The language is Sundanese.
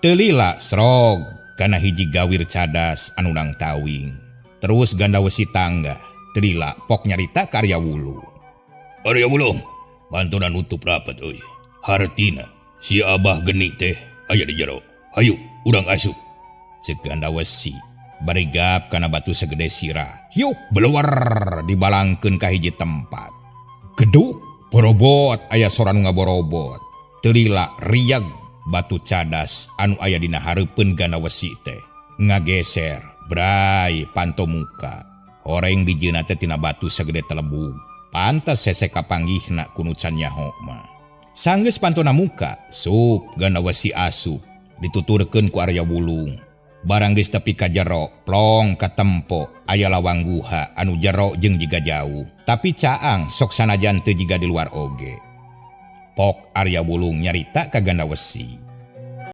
Telila srog kana hiji gawir cadas anunang tawing. Terus ganda wesi tangga. Telila pok nyarita ka Arya Wulu. Arya Wulu, pantuna nutup rapat euy. Hartina si Abah geni teh aya di jero. Hayu, urang asup. Ceuk ganda wesi. Baregap kana batu segede sirah. Hiup beluar dibalangkeun ka hiji tempat. Geduk borobot aya sora nu ngaborobot. Telila riag batu cadas anu aya dina hareupeun ganda wesi teh. Ngageser brai panto muka. Horeng bijieuna teh tina batu segede telebung. Pantes hese kapanggihna kunu can nyaho mah. Sanggeus pantona muka, sup ganda wesi asup dituturkeun ku Arya Wulung. Barang geus tepi ka jero, plong ka tempo aya lawang guha anu jero jeung jiga jauh, tapi caang sok sanajan teu jiga di luar oge. Pok Arya Wulung nyarita ka ganda wesi.